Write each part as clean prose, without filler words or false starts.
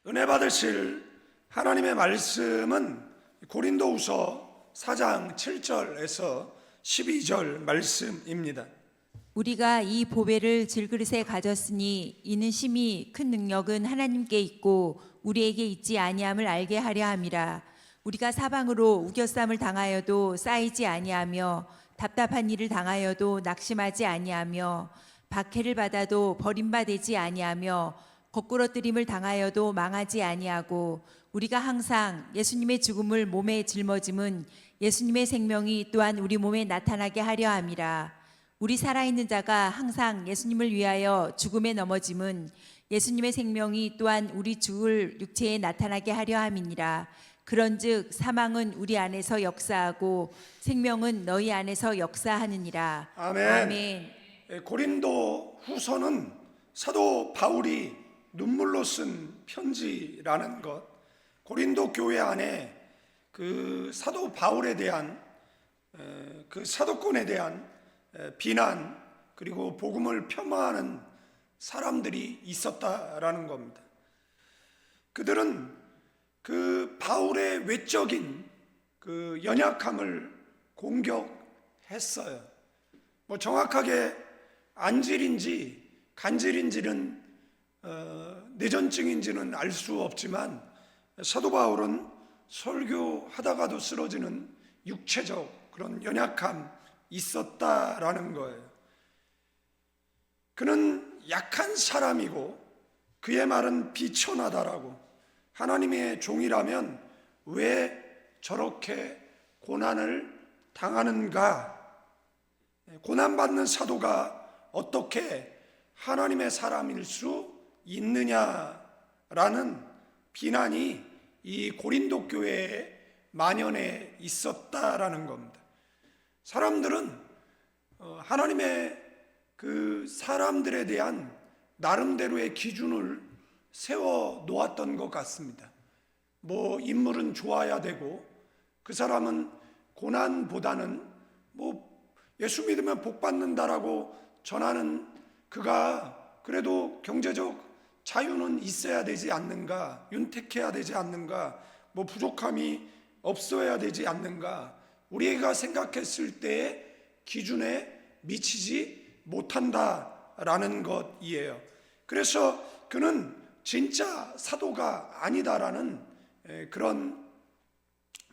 은혜 받으실 하나님의 말씀은 고린도후서 4장 7절에서 12절 말씀입니다. 우리가 이 보배를 질그릇에 가졌으니 이는 심히 큰 능력은 하나님께 있고 우리에게 있지 아니함을 알게 하려 함이라. 우리가 사방으로 우겨쌈을 당하여도 쌓이지 아니하며 답답한 일을 당하여도 낙심하지 아니하며 박해를 받아도 버림받지 아니하며 거꾸러뜨림을 당하여도 망하지 아니하고 우리가 항상 예수님의 죽음을 몸에 짊어짐은 예수님의 생명이 또한 우리 몸에 나타나게 하려 함이라. 우리 살아있는 자가 항상 예수님을 위하여 죽음에 넘어짐은 예수님의 생명이 또한 우리 죽을 육체에 나타나게 하려 함이니라. 그런즉 사망은 우리 안에서 역사하고 생명은 너희 안에서 역사하느니라. 아멘. 아멘. 고린도 후서는 사도 바울이 눈물로 쓴 편지라는 것, 고린도 교회 안에 그 사도 바울에 대한 그 사도권에 대한 비난, 그리고 복음을 폄하하는 사람들이 있었다라는 겁니다. 그들은 그 바울의 외적인 그 연약함을 공격했어요. 정확하게 안질인지 간질인지는 뇌전증인지는 알 수 없지만 사도 바울은 설교하다가도 쓰러지는 육체적 그런 연약함 있었다라는 거예요. 그는 약한 사람이고 그의 말은 비천하다라고, 하나님의 종이라면 왜 저렇게 고난을 당하는가, 고난받는 사도가 어떻게 하나님의 사람일 수 있느냐라는 비난이 이 고린도 교회에 만연해 있었다라는 겁니다. 사람들은 하나님의 그 사람들에 대한 나름대로의 기준을 세워 놓았던 것 같습니다. 인물은 좋아야 되고, 그 사람은 고난보다는 예수 믿으면 복 받는다라고 전하는 그가 그래도 경제적 자유는 있어야 되지 않는가, 윤택해야 되지 않는가, 부족함이 없어야 되지 않는가, 우리가 생각했을 때의 기준에 미치지 못한다라는 것이에요. 그래서 그는 진짜 사도가 아니다라는 그런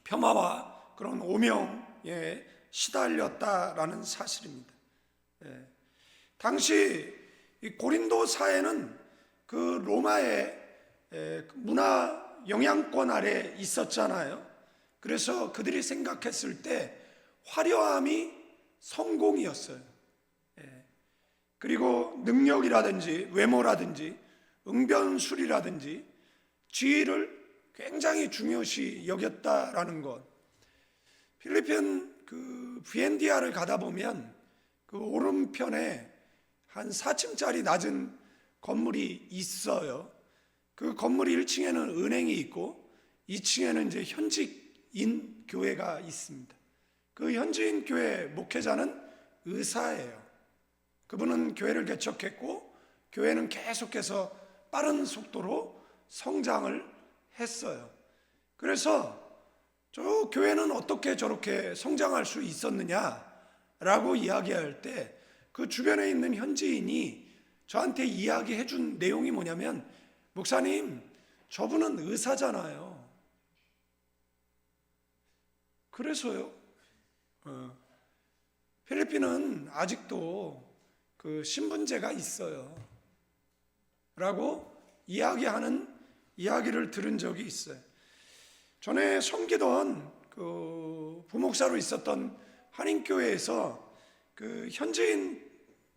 폄하와 그런 오명에 시달렸다라는 사실입니다. 당시 이 고린도 사회는 그 로마의 문화 영향권 아래 있었잖아요. 그래서 그들이 생각했을 때 화려함이 성공이었어요. 그리고 능력이라든지 외모라든지 응변술이라든지 지위를 굉장히 중요시 여겼다라는 것. 필리핀 그 부엔디아를 가다 보면 그 오른편에 한 4층짜리 낮은 건물이 있어요. 그 건물 1층에는 은행이 있고 2층에는 이제 현직인 교회가 있습니다. 그 현직인 교회 목회자는 의사예요. 그분은 교회를 개척했고 교회는 계속해서 빠른 속도로 성장을 했어요. 그래서 저 교회는 어떻게 저렇게 성장할 수 있었느냐라고 이야기할 때 그 주변에 있는 현지인이 저한테 이야기해 준 내용이 뭐냐면, 목사님, 저분은 의사잖아요. 그래서요. 필리핀은 아직도 그 신분제가 있어요. 라고 이야기를 들은 적이 있어요. 전에 섬기던 그 부목사로 있었던 한인교회에서 그 현지인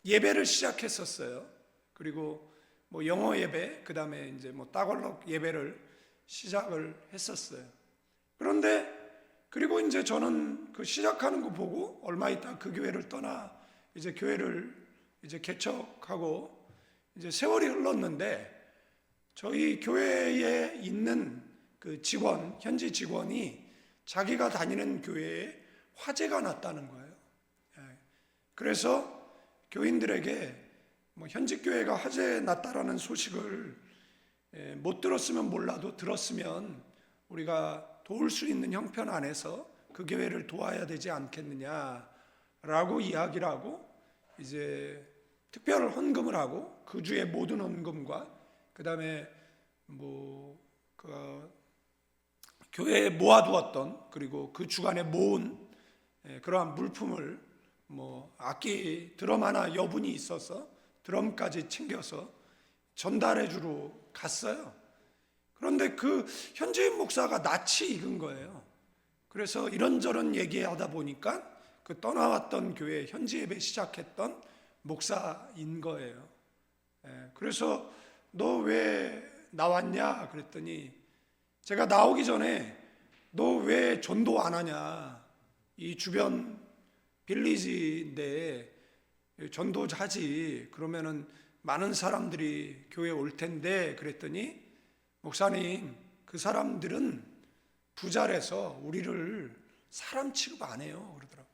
예배를 시작했었어요. 그리고 영어 예배, 그 다음에 이제 따갈록 예배를 시작을 했었어요. 그런데 그리고 이제 저는 그 시작하는 거 보고 얼마 있다 그 교회를 떠나 이제 교회를 이제 개척하고 이제 세월이 흘렀는데, 저희 교회에 있는 그 직원, 현지 직원이 자기가 다니는 교회에 화재가 났다는 거예요. 그래서 교인들에게 현직 교회가 화재 났다라는 소식을 못 들었으면 몰라도 들었으면 우리가 도울 수 있는 형편 안에서 그 교회를 도와야 되지 않겠느냐라고 이야기를 하고 이제 특별 헌금을 하고 그 주의 모든 헌금과 그 다음에 교회에 모아두었던 그리고 그 주간에 모은 그러한 물품을 악기 드럼 하나 여분이 있어서 드럼까지 챙겨서 전달해 주러 갔어요. 그런데 그 현지인 목사가 낯이 익은 거예요. 그래서 이런저런 얘기하다 보니까 그 떠나왔던 교회 현지 예배 시작했던 목사인 거예요. 그래서 너 왜 나왔냐 그랬더니 제가 나오기 전에 너 왜 전도 안 하냐, 이 주변 빌리지인데 전도하지, 그러면은 많은 사람들이 교회에 올 텐데 그랬더니 목사님, 그 사람들은 부자라서 우리를 사람 취급 안 해요 그러더라고요.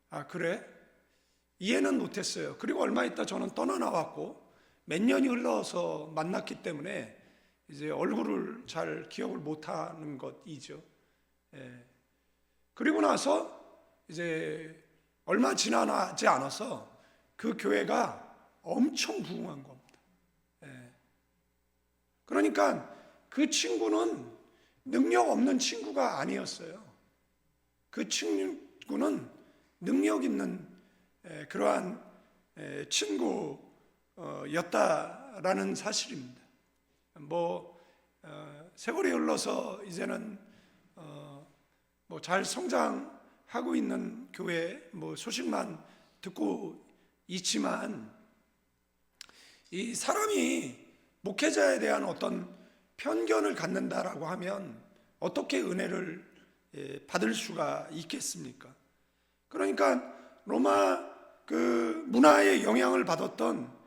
아 그래? 이해는 못했어요. 그리고 얼마 있다 저는 떠나 나왔고 몇 년이 흘러서 만났기 때문에 이제 얼굴을 잘 기억을 못하는 것이죠. 그리고 나서 이제 얼마 지나지 않아서 그 교회가 엄청 부흥한 겁니다. 그러니까 그 친구는 능력 없는 친구가 아니었어요. 그 친구는 능력 있는 그러한 친구였다라는 사실입니다. 세월이 흘러서 이제는 잘 성장하고 있는 교회 소식만 듣고 있지만, 이 사람이 목회자에 대한 어떤 편견을 갖는다라고 하면 어떻게 은혜를 받을 수가 있겠습니까? 그러니까 로마 그 문화의 영향을 받았던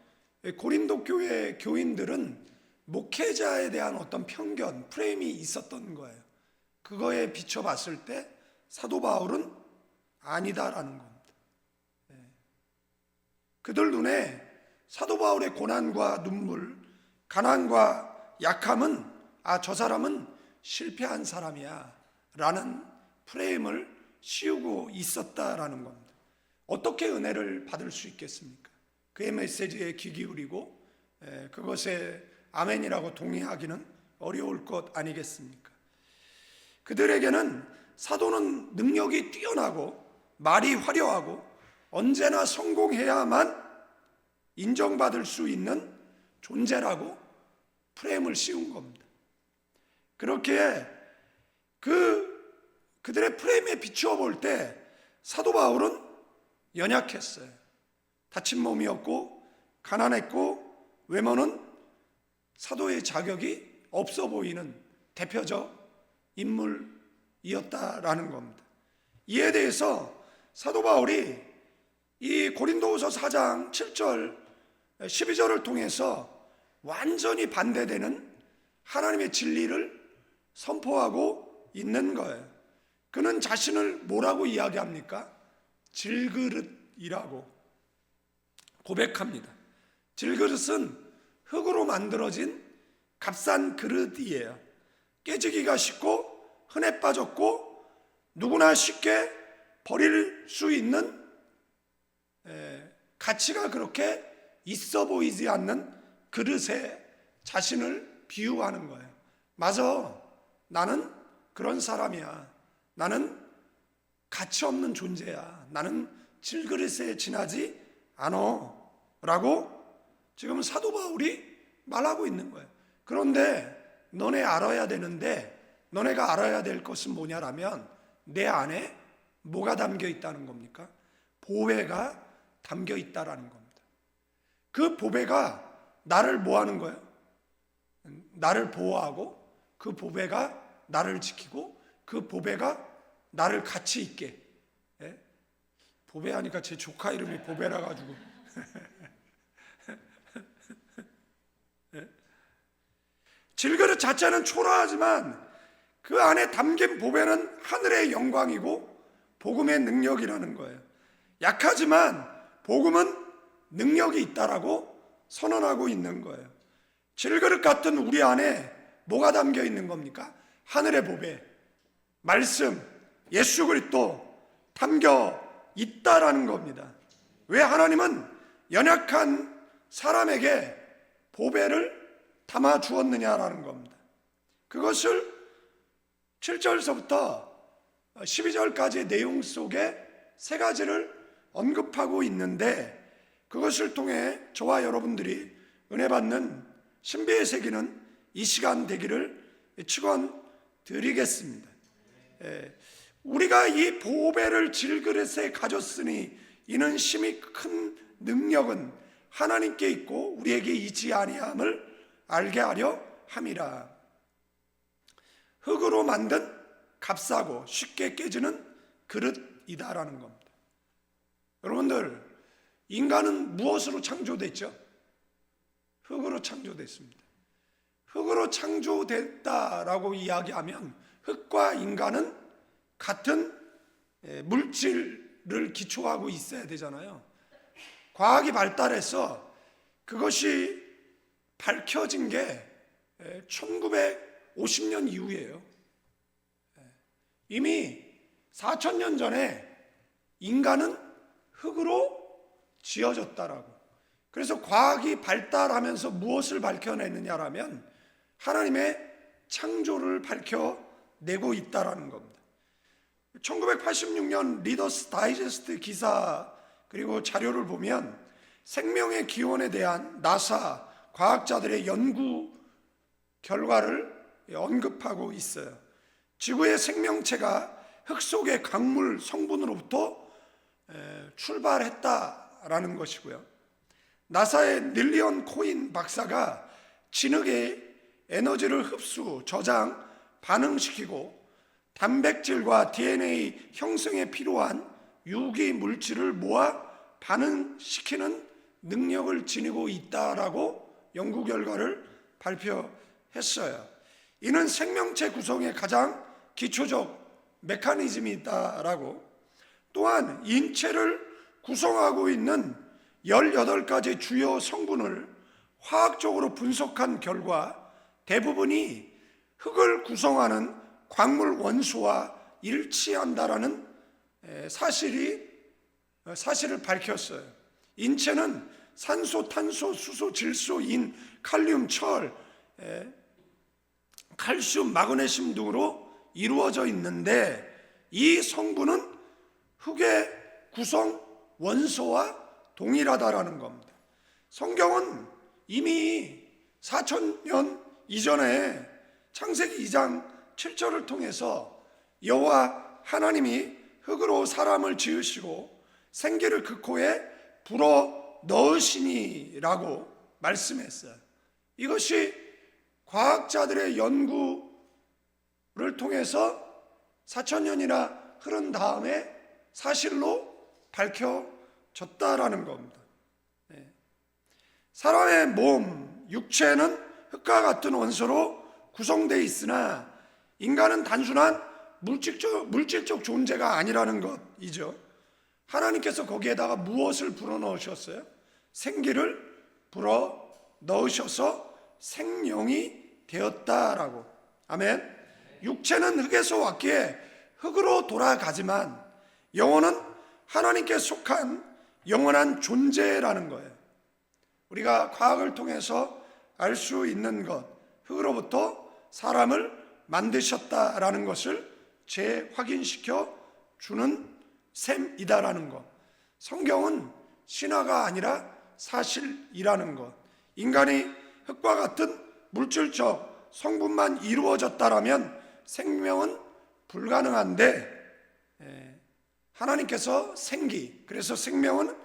고린도 교회 교인들은 목회자에 대한 어떤 편견, 프레임이 있었던 거예요. 그거에 비춰봤을 때 사도 바울은 아니다라는 겁니다. 그들 눈에 사도 바울의 고난과 눈물, 가난과 약함은 저 사람은 실패한 사람이야 라는 프레임을 씌우고 있었다라는 겁니다. 어떻게 은혜를 받을 수 있겠습니까? 그의 메시지에 귀 기울이고 그것에 아멘이라고 동의하기는 어려울 것 아니겠습니까? 그들에게는 사도는 능력이 뛰어나고 말이 화려하고 언제나 성공해야만 인정받을 수 있는 존재라고 프레임을 씌운 겁니다. 그렇게 그들의 프레임에 비추어 볼 때 사도 바울은 연약했어요. 다친 몸이었고 가난했고 외모는 사도의 자격이 없어 보이는 대표적 인물이었다라는 겁니다. 이에 대해서 사도 바울이 이 고린도후서 4장 7절 12절을 통해서 완전히 반대되는 하나님의 진리를 선포하고 있는 거예요. 그는 자신을 뭐라고 이야기합니까? 질그릇이라고 고백합니다. 질그릇은 흙으로 만들어진 값싼 그릇이에요. 깨지기가 쉽고 흔해 빠졌고 누구나 쉽게 버릴 수 있는 가치가 그렇게 있어 보이지 않는 그릇에 자신을 비유하는 거예요. 맞아, 나는 그런 사람이야. 나는 가치 없는 존재야. 나는 질그릇에 지나지 않아 라고 지금 사도 바울이 말하고 있는 거예요. 그런데 너네 알아야 되는데, 너네가 알아야 될 것은 뭐냐라면 내 안에 뭐가 담겨 있다는 겁니까? 보배가 담겨 있다라는 겁니다. 그 보배가 나를 뭐 하는 거예요? 나를 보호하고 그 보배가 나를 지키고 그 보배가 나를 가치 있게, 보배 하니까 제 조카 이름이 보배라 가지고 질그릇 자체는 초라하지만 그 안에 담긴 보배는 하늘의 영광이고 복음의 능력이라는 거예요. 약하지만 복음은 능력이 있다라고 선언하고 있는 거예요. 질그릇 같은 우리 안에 뭐가 담겨 있는 겁니까? 하늘의 보배, 말씀, 예수 그리스도 담겨 있다라는 겁니다. 왜 하나님은 연약한 사람에게 보배를 담아 주었느냐라는 겁니다. 그것을 7절서부터 12절까지의 내용 속에 세 가지를 언급하고 있는데, 그것을 통해 저와 여러분들이 은혜 받는 신비의 세계는 이 시간 되기를 축원드리겠습니다. 우리가 이 보배를 질그릇에 가졌으니 이는 심히 큰 능력은 하나님께 있고 우리에게 있지 아니함을 알게 하려 함이라. 흙으로 만든 값싸고 쉽게 깨지는 그릇이다라는 겁니다. 여러분들, 인간은 무엇으로 창조됐죠? 흙으로 창조됐습니다. 흙으로 창조됐다라고 이야기하면 흙과 인간은 같은 물질을 기초하고 있어야 되잖아요. 과학이 발달해서 그것이 밝혀진 게 1950년 이후예요. 이미 4,000년 전에 인간은 흙으로 지어졌다라고. 그래서 과학이 발달하면서 무엇을 밝혀내느냐라면 하나님의 창조를 밝혀내고 있다라는 겁니다. 1986년 리더스 다이제스트 기사 그리고 자료를 보면 생명의 기원에 대한 나사 과학자들의 연구 결과를 언급하고 있어요. 지구의 생명체가 흙 속의 강물 성분으로부터 출발했다라는 것이고요. 나사의 닐리언 코인 박사가 진흙의 에너지를 흡수, 저장, 반응시키고 단백질과 DNA 형성에 필요한 유기 물질을 모아 반응시키는 능력을 지니고 있다라고 연구 결과를 발표했어요. 이는 생명체 구성의 가장 기초적 메커니즘이 있다라고. 또한 인체를 구성하고 있는 18가지 주요 성분을 화학적으로 분석한 결과 대부분이 흙을 구성하는 광물 원소와 일치한다라는 사실을 밝혔어요. 인체는 산소, 탄소, 수소, 질소, 인, 칼륨, 철, 칼슘, 마그네슘 등으로 이루어져 있는데 이 성분은 흙의 구성 원소와 동일하다라는 겁니다. 성경은 이미 4,000년 이전에 창세기 2장 7절을 통해서 여호와 하나님이 흙으로 사람을 지으시고 생기를 그 코에 불어 넣으시니라고 말씀했어요. 이것이 과학자들의 연구를 통해서 4,000년이나 흐른 다음에 사실로 밝혀졌다라는 겁니다. 사람의 몸, 육체는 흙과 같은 원소로 구성되어 있으나 인간은 단순한 물질적 존재가 아니라는 것이죠. 하나님께서 거기에다가 무엇을 불어넣으셨어요? 생기를 불어넣으셔서 생명이 되었다라고. 아멘. 육체는 흙에서 왔기에 흙으로 돌아가지만 영혼은 하나님께 속한 영원한 존재라는 거예요. 우리가 과학을 통해서 알 수 있는 것, 흙으로부터 사람을 만드셨다라는 것을 재확인시켜 주는 셈이다라는 것. 성경은 신화가 아니라 사실이라는 것. 인간이 흙과 같은 물질적 성분만 이루어졌다라면 생명은 불가능한데 하나님께서 생기, 그래서 생명은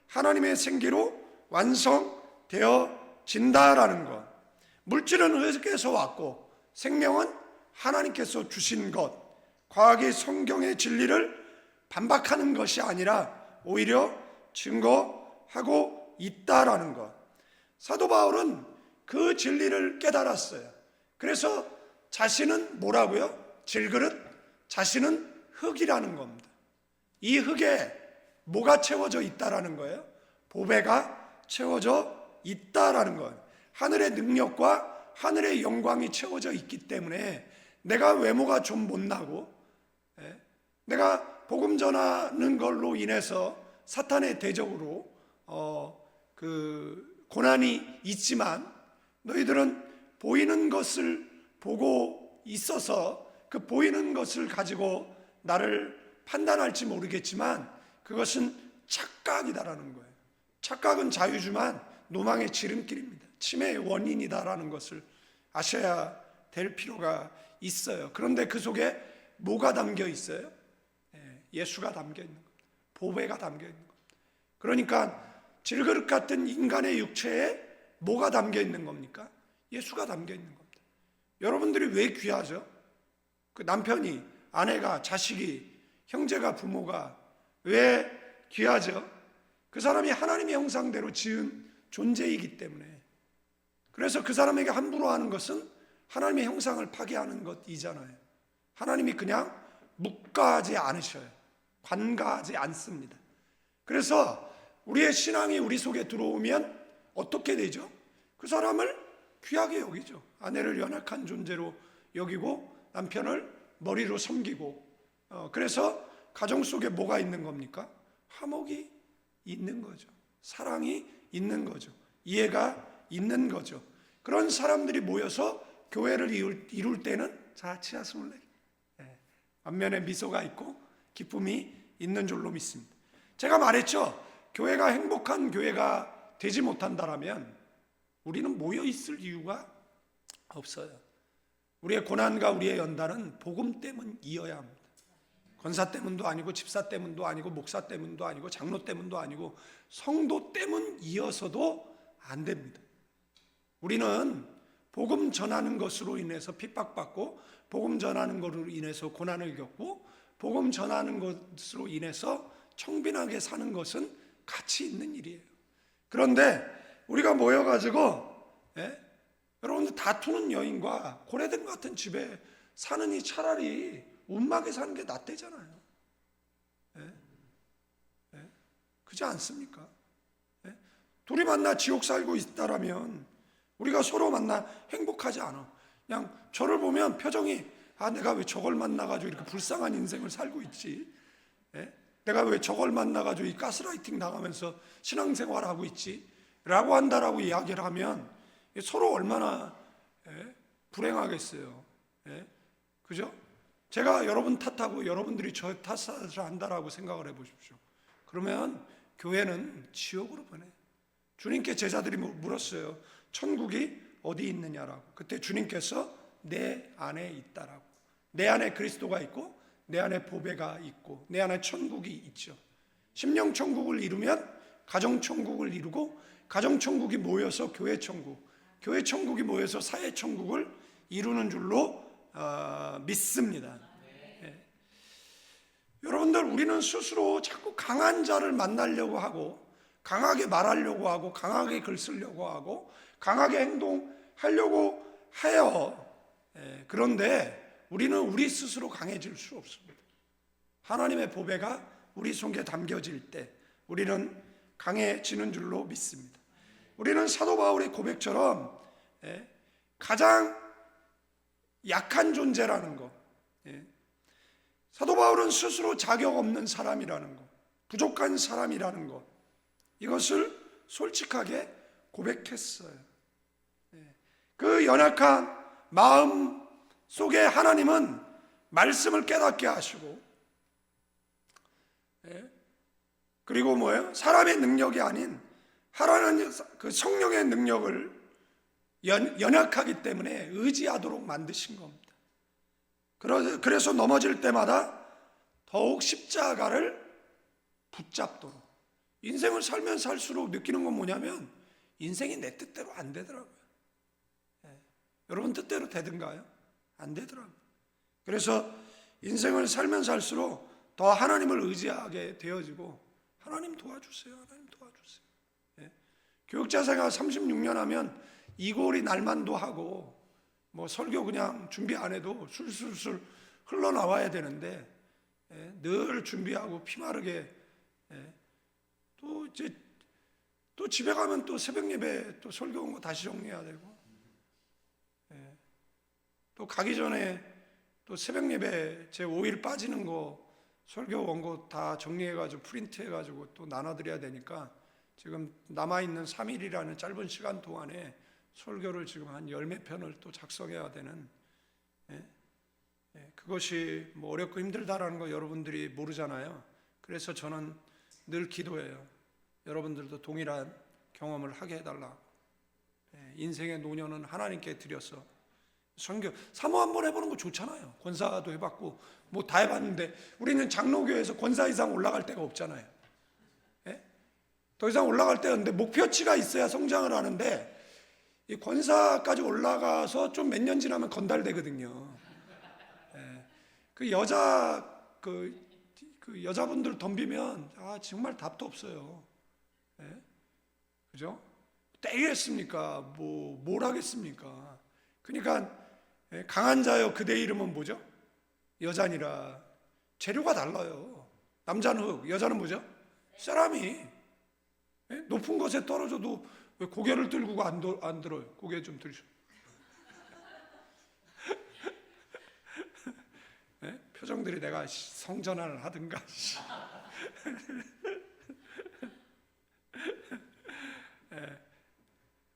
하나님의 생기로 완성되어진다라는 것. 물질은 흙에서 왔고 생명은 하나님께서 주신 것. 과학이 성경의 진리를 반박하는 것이 아니라 오히려 증거하고 있다라는 것. 사도 바울은 그 진리를 깨달았어요. 그래서 자신은 뭐라고요? 질그릇, 자신은 흙이라는 겁니다. 이 흙에 뭐가 채워져 있다라는 거예요? 보배가 채워져 있다라는 것. 하늘의 능력과 하늘의 영광이 채워져 있기 때문에 내가 외모가 좀 못나고 내가 복음 전하는 걸로 인해서 사탄의 대적으로 그 고난이 있지만 너희들은 보이는 것을 보고 있어서 그 보이는 것을 가지고 나를 판단할지 모르겠지만 그것은 착각이다라는 거예요. 착각은 자유지만 노망의 지름길입니다. 치매의 원인이다라는 것을 아셔야 될 필요가 있어요. 그런데 그 속에 뭐가 담겨 있어요? 예수가 담겨 있는 겁니다. 보배가 담겨 있는 겁니다. 그러니까 질그릇 같은 인간의 육체에 뭐가 담겨 있는 겁니까? 예수가 담겨 있는 겁니다. 여러분들이 왜 귀하죠? 그 남편이, 아내가, 자식이, 형제가, 부모가 왜 귀하죠? 그 사람이 하나님의 형상대로 지은 존재이기 때문에. 그래서 그 사람에게 함부로 하는 것은 하나님의 형상을 파괴하는 것이잖아요. 하나님이 그냥 묵과하지 않으셔요. 관가하지 않습니다. 그래서 우리의 신앙이 우리 속에 들어오면 어떻게 되죠? 그 사람을 귀하게 여기죠. 아내를 연약한 존재로 여기고 남편을 머리로 섬기고 그래서 가정 속에 뭐가 있는 겁니까? 화목이 있는 거죠. 사랑이 있는 거죠. 이해가 있는 거죠. 그런 사람들이 모여서 교회를 이룰 때는 자 치아스물 내게 앞면에 미소가 있고 기쁨이 있는 줄로 믿습니다. 제가 말했죠. 교회가 행복한 교회가 되지 못한다라면 우리는 모여 있을 이유가 없어요. 우리의 고난과 우리의 연단은 복음 때문이어야 합니다. 권사 때문도 아니고 집사 때문도 아니고 목사 때문도 아니고 장로 때문도 아니고 성도 때문이어서도 안 됩니다. 우리는 복음 전하는 것으로 인해서 핍박받고 복음 전하는 것으로 인해서 고난을 겪고 복음 전하는 것으로 인해서 청빈하게 사는 것은 가치 있는 일이에요. 그런데 우리가 모여가지고 여러분들 다투는 여인과 고래등 같은 집에 사느니 차라리 움막에 사는 게 낫대잖아요. 그렇지 않습니까? 둘이 만나 지옥 살고 있다라면 우리가 서로 만나 행복하지 않아. 그냥 저를 보면 표정이 내가 왜 저걸 만나가지고 이렇게 불쌍한 인생을 살고 있지? 내가 왜 저걸 만나가지고 이 가스라이팅 당하면서 신앙생활하고 있지? 라고 한다라고 이야기를 하면 서로 얼마나 불행하겠어요. 그죠? 제가 여러분 탓하고 여러분들이 저 탓을 한다라고 생각을 해보십시오. 그러면 교회는 지옥으로 보내. 주님께 제자들이 물었어요. 천국이 어디 있느냐라고. 그때 주님께서 내 안에 있다라고. 내 안에 그리스도가 있고 내 안에 보배가 있고 내 안에 천국이 있죠. 심령천국을 이루면 가정천국을 이루고 가정천국이 모여서 교회천국, 교회천국이 모여서 사회천국을 이루는 줄로 믿습니다. 여러분들 우리는 스스로 자꾸 강한 자를 만나려고 하고 강하게 말하려고 하고 강하게 글 쓰려고 하고 강하게 행동하려고 해요. 그런데 우리는 우리 스스로 강해질 수 없습니다. 하나님의 보배가 우리 속에 담겨질 때 우리는 강해지는 줄로 믿습니다. 우리는 사도 바울의 고백처럼 가장 약한 존재라는 것, 사도 바울은 스스로 자격 없는 사람이라는 것, 부족한 사람이라는 것, 이것을 솔직하게 고백했어요. 그 연약한 마음 속에 하나님은 말씀을 깨닫게 하시고, 그리고 뭐예요? 사람의 능력이 아닌 하나님 그 성령의 능력을 연약하기 때문에 의지하도록 만드신 겁니다. 그래서 넘어질 때마다 더욱 십자가를 붙잡도록. 인생을 살면 살수록 느끼는 건 뭐냐면 인생이 내 뜻대로 안 되더라고요. 여러분 뜻대로 되든가요? 안 되더라고요. 그래서 인생을 살면 살수록 더 하나님을 의지하게 되어지고 하나님 도와주세요. 하나님 도와주세요. 교육자 생활 36년 하면 이골이 날만도 하고 뭐 설교 그냥 준비 안 해도 술술술 흘러나와야 되는데 늘 준비하고 피마르게 또 이제 또 집에 가면 또 새벽 예배 또 설교 온 거 다시 정리해야 되고, 또 가기 전에 또 새벽 예배 제 5일 빠지는 거 설교 원고 다 정리해가지고 프린트해가지고 또 나눠드려야 되니까 지금 남아있는 3일이라는 짧은 시간 동안에 설교를 지금 한 10몇 편을 또 작성해야 되는, 그것이 뭐 어렵고 힘들다라는 거 여러분들이 모르잖아요. 그래서 저는 늘 기도해요. 여러분들도 동일한 경험을 하게 해달라고. 인생의 노년은 하나님께 드려서 선교, 사모 한번 해보는 거 좋잖아요. 권사도 해봤고 뭐 다 해봤는데 우리는 장로교에서 권사 이상 올라갈 데가 없잖아요. 더 이상 올라갈 데가 없는데 목표치가 있어야 성장을 하는데, 이 권사까지 올라가서 좀 몇 년 지나면 건달되거든요. 그 여자분들 덤비면 정말 답도 없어요. 그죠? 때리겠습니까? 뭘 하겠습니까? 그러니까 강한 자여 그대 이름은 뭐죠? 여자니라. 재료가 달라요. 남자는 흙, 여자는 뭐죠? 사람이. 높은 것에 떨어져도 왜 고개를 들고 안 들어요? 고개 좀 들죠. 표정들이 내가 성전환을 하든가.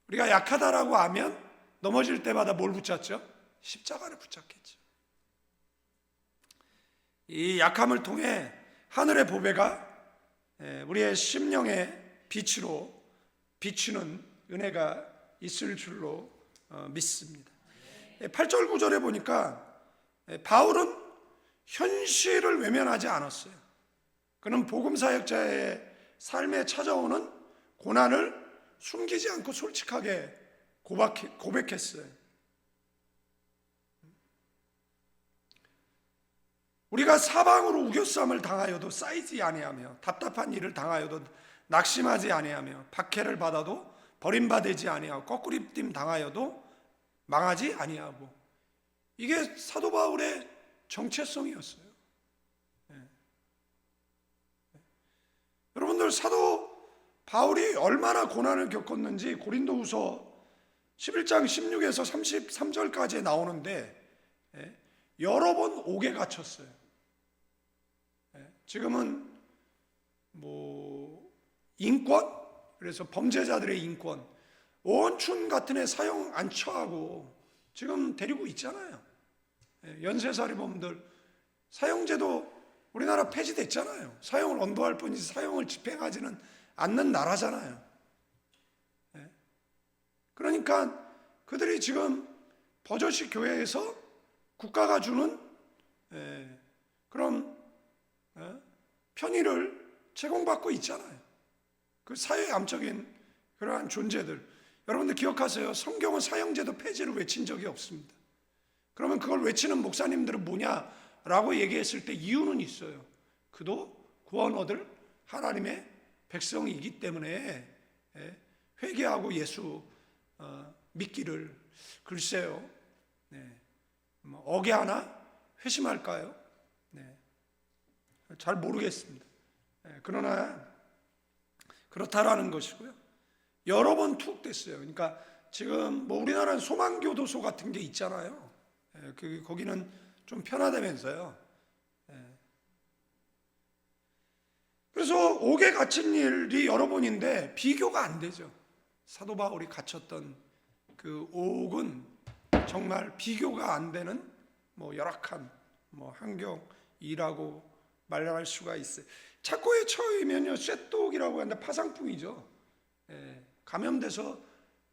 우리가 약하다라고 하면 넘어질 때마다 뭘 붙잡죠? 십자가를 붙잡겠죠. 이 약함을 통해 하늘의 보배가 우리의 심령의 빛으로 비추는 은혜가 있을 줄로 믿습니다. 8절 9절에 보니까 바울은 현실을 외면하지 않았어요. 그는 복음 사역자의 삶에 찾아오는 고난을 숨기지 않고 솔직하게 고백했어요. 우리가 사방으로 우겨쌈을 당하여도 쌓이지 아니하며 답답한 일을 당하여도 낙심하지 아니하며 박해를 받아도 버림받지 아니하고 거꾸리낌 당하여도 망하지 아니하고, 이게 사도 바울의 정체성이었어요. 여러분들, 사도 바울이 얼마나 고난을 겪었는지 고린도후서 11장 16에서 33절까지 나오는데 여러 번 옥에 갇혔어요. 지금은 뭐 인권, 그래서 범죄자들의 인권, 원춘 같은 애 사형 안 처하고 지금 데리고 있잖아요. 연쇄살인범들 사형제도 우리나라 폐지됐잖아요. 사형을 언도할 뿐이지 사형을 집행하지는 않는 나라잖아요. 그러니까 그들이 지금 버젓이 교회에서 국가가 주는 그런 편의를 제공받고 있잖아요. 그 사회의 암적인 그러한 존재들, 여러분들 기억하세요. 성경은 사형제도 폐지를 외친 적이 없습니다. 그러면 그걸 외치는 목사님들은 뭐냐라고 얘기했을 때 이유는 있어요. 그도 구원 얻을 하나님의 백성이기 때문에 회개하고 예수 믿기를. 글쎄요, 어게 하나 회심할까요? 잘 모르겠습니다. 그러나 그렇다라는 것이고요. 여러 번 투옥됐어요. 그러니까 지금 뭐 우리나라는 소망교도소 같은 게 있잖아요. 거기는 좀 편하다면서요. 그래서 옥에 갇힌 일이 여러 번인데 비교가 안 되죠. 사도 바울이 갇혔던 그 옥은 정말 비교가 안 되는 뭐 열악한 환경이라고 말할 수가 있어요. 착고에 처이면요, 쇠독이라고 하는데 파상풍이죠. 감염돼서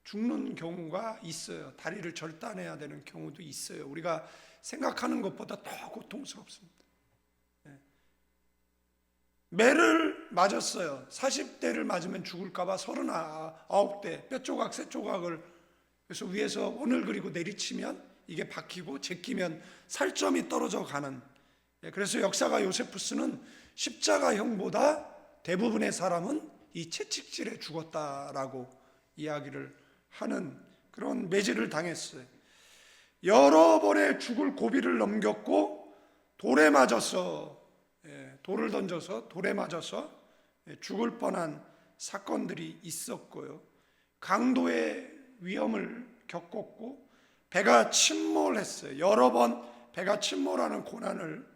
죽는 경우가 있어요. 다리를 절단해야 되는 경우도 있어요. 우리가 생각하는 것보다 더 고통스럽습니다. 매를 맞았어요. 40대를 맞으면 죽을까봐 39대 뼈 조각, 쇠 조각을, 그래서 위에서 원을 그리고 내리치면 이게 박히고 제끼면 살점이 떨어져 가는. 그래서 역사가 요세푸스는 십자가형보다 대부분의 사람은 이 채찍질에 죽었다라고 이야기를 하는 그런 매질을 당했어요. 여러 번의 죽을 고비를 넘겼고 돌에 맞아서, 돌을 던져서 돌에 맞아서 죽을 뻔한 사건들이 있었고요. 강도의 위험을 겪었고 배가 침몰했어요. 여러 번 배가 침몰하는 고난을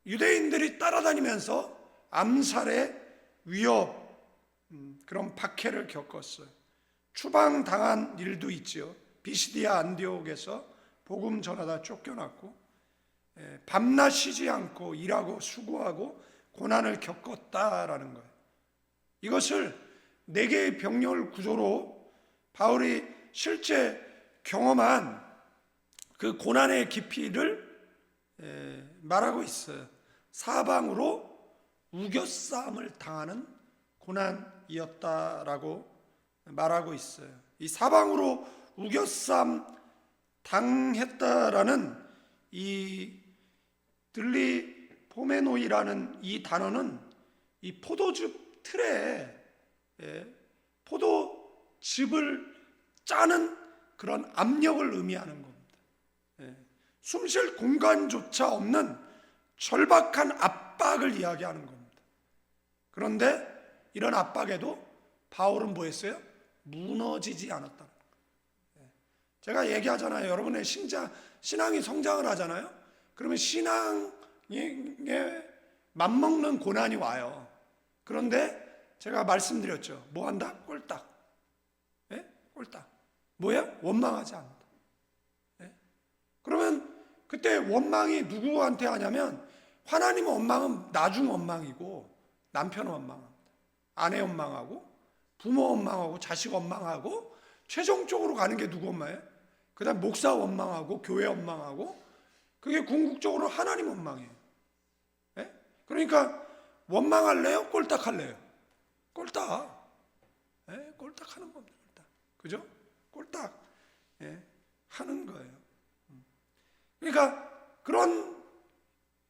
유대인들이 따라다니면서 암살의 위협, 그런 박해를 겪었어요. 추방당한 일도 있죠. 비시디아 안디옥에서 복음 전하다 쫓겨났고 밤낮 쉬지 않고 일하고 수고하고 고난을 겪었다라는 거예요. 이것을 4개의 병렬 구조로 바울이 실제 경험한 그 고난의 깊이를 말하고 있어요. 사방으로 우겨싸움을 당하는 고난이었다라고 말하고 있어요. 이 사방으로 우겨싸움 당했다라는 이 들리포메노이라는 이 단어는 이 포도즙 틀에 포도즙을 짜는 그런 압력을 의미하는 겁니다. 숨 쉴 공간조차 없는 절박한 압박을 이야기하는 겁니다. 그런데 이런 압박에도 바울은 뭐 했어요? 무너지지 않았다는 거예요. 제가 얘기하잖아요. 여러분의 신앙이 성장을 하잖아요. 그러면 신앙에 맞먹는 고난이 와요. 그런데 제가 말씀드렸죠. 뭐 한다? 꼴딱. 꼴딱. 뭐야? 원망하지 않는다. 그러면 그때 원망이 누구한테 하냐면 하나님 원망은 나중 원망이고 남편 원망합니다. 아내 원망하고 부모 원망하고 자식 원망하고 최종적으로 가는 게 누구 원망이에요? 그 다음 목사 원망하고 교회 원망하고 그게 궁극적으로 하나님 원망이에요. 그러니까 원망할래요? 꼴딱할래요? 꼴딱. 꼴딱하는 겁니다. 꼴딱. 그죠? 꼴딱 하는 거예요. 그러니까 그런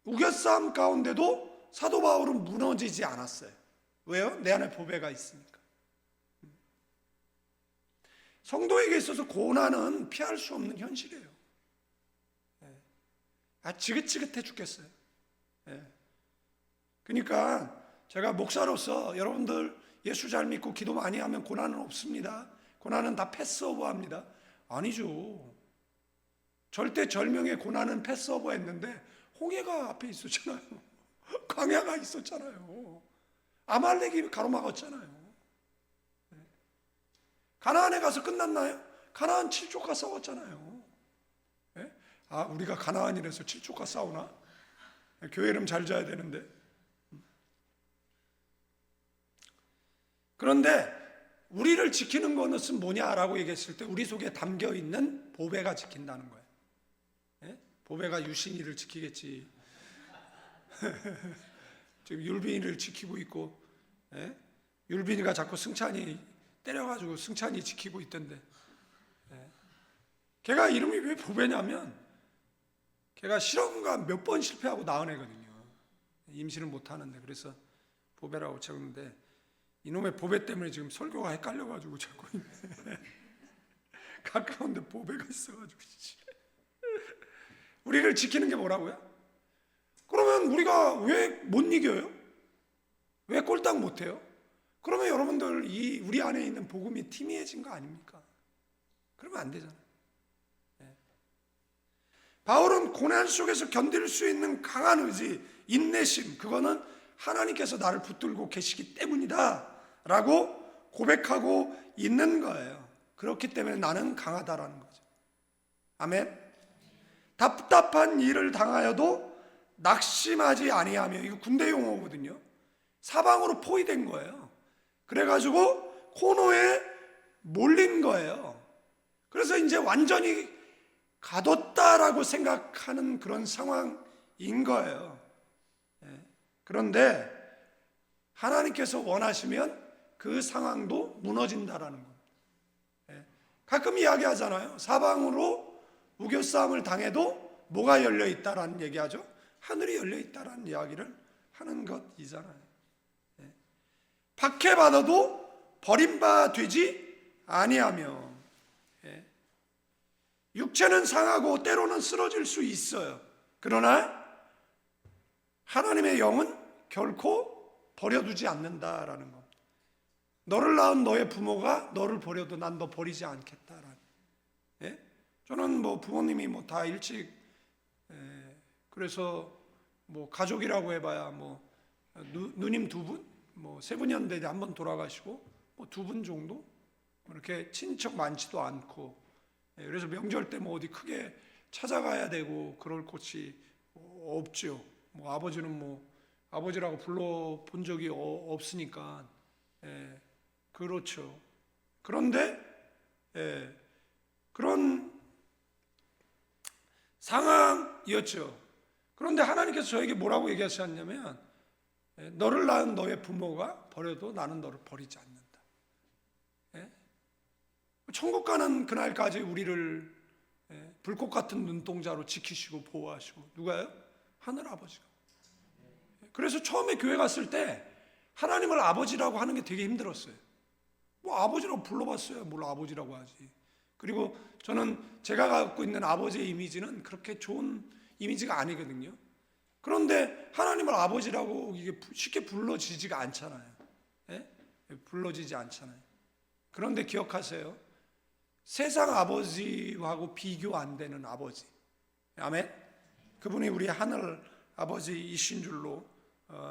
우겨싸움 가운데도 사도 바울은 무너지지 않았어요. 왜요? 내 안에 보배가 있으니까. 성도에게 있어서 고난은 피할 수 없는 현실이에요. 지긋지긋해 죽겠어요. 그러니까 제가 목사로서 여러분들 예수 잘 믿고 기도 많이 하면 고난은 없습니다. 고난은 다 패스오버 합니다. 아니죠. 절대절명의 고난은 패스오버 했는데 홍해가 앞에 있었잖아요. 광야가 있었잖아요. 아말렉이 가로막았잖아요. 가나안에 가서 끝났나요? 가나안 7조가 싸웠잖아요. 우리가 가나안이라서 7조가 싸우나? 교회 이름 잘 져야 되는데. 그런데 우리를 지키는 것은 뭐냐라고 얘기했을 때 우리 속에 담겨 있는 보배가 지킨다는 거예요. 보배가 유신이를 지키겠지. 지금 율빈이를 지키고 있고, 율빈이가 자꾸 승찬이 때려가지고 승찬이 지키고 있던데. 걔가 이름이 왜 보배냐면 걔가 실험가 몇 번 실패하고 낳은 애거든요. 임신을 못하는데 그래서 보배라고 적는데 이놈의 보배 때문에 지금 설교가 헷갈려가지고 자꾸 가까운데 보배가 있어가지고 우리를 지키는 게 뭐라고요? 그러면 우리가 왜 못 이겨요? 왜 꼴딱 못해요? 그러면 여러분들 우리 안에 있는 복음이 희미해진 거 아닙니까? 그러면 안 되잖아요. 바울은 고난 속에서 견딜 수 있는 강한 의지, 인내심, 그거는 하나님께서 나를 붙들고 계시기 때문이다 라고 고백하고 있는 거예요. 그렇기 때문에 나는 강하다라는 거죠. 아멘. 답답한 일을 당하여도 낙심하지 아니하며, 이거 군대 용어거든요. 사방으로 포위된 거예요. 그래가지고 코너에 몰린 거예요. 그래서 이제 완전히 가뒀다라고 생각하는 그런 상황인 거예요. 그런데 하나님께서 원하시면 그 상황도 무너진다라는 겁니다. 가끔 이야기하잖아요. 사방으로 우겨싸움을 당해도 뭐가 열려있다라는 얘기하죠. 하늘이 열려있다라는 이야기를 하는 것이잖아요. 박해받아도 버림받지 아니하며, 육체는 상하고 때로는 쓰러질 수 있어요. 그러나 하나님의 영은 결코 버려두지 않는다라는 겁니다. 너를 낳은 너의 부모가 너를 버려도 난 너 버리지 않겠다라는. 예? 저는 뭐 부모님이 뭐 다 일찍 그래서 뭐 가족이라고 해봐야 뭐 누님 두 분, 뭐 세 분이었는데 한 번 돌아가시고 뭐 두 분 정도 이렇게 친척 많지도 않고, 그래서 명절 때 뭐 어디 크게 찾아가야 되고 그럴 곳이 없죠. 뭐 아버지는 뭐 아버지라고 불러 본 적이 없으니까. 그렇죠. 그런데 그런 상황이었죠. 그런데 하나님께서 저에게 뭐라고 얘기하셨냐면, 너를 낳은 너의 부모가 버려도 나는 너를 버리지 않는다. 천국 가는 그날까지 우리를 불꽃 같은 눈동자로 지키시고 보호하시고. 누가요? 하늘 아버지가. 그래서 처음에 교회 갔을 때 하나님을 아버지라고 하는 게 되게 힘들었어요. 뭐 아버지라고 불러봤어요. 뭘 아버지라고 하지. 그리고 저는 제가 갖고 있는 아버지의 이미지는 그렇게 좋은 이미지가 아니거든요. 그런데 하나님을 아버지라고 이게 쉽게 불러지지가 않잖아요. 불러지지 않잖아요. 그런데 기억하세요. 세상 아버지하고 비교 안 되는 아버지. 아멘. 그분이 우리 하늘 아버지이신 줄로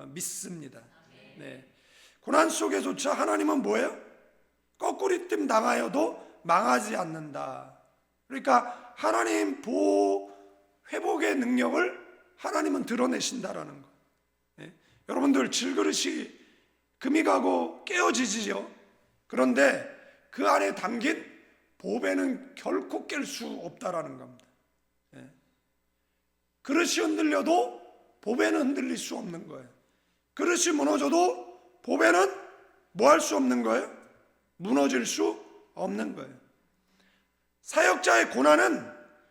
믿습니다. 네. 고난 속에조차 하나님은 뭐예요? 거꾸리낌 당하여도 망하지 않는다. 그러니까 하나님 보호 회복의 능력을 하나님은 드러내신다라는 거. 여러분들 질그릇이 금이 가고 깨어지지요. 그런데 그 안에 담긴 보배는 결코 깰 수 없다라는 겁니다. 그릇이 흔들려도 보배는 흔들릴 수 없는 거예요. 그릇이 무너져도 보배는 뭐 할 수 없는 거예요? 무너질 수 없는 거예요. 사역자의 고난은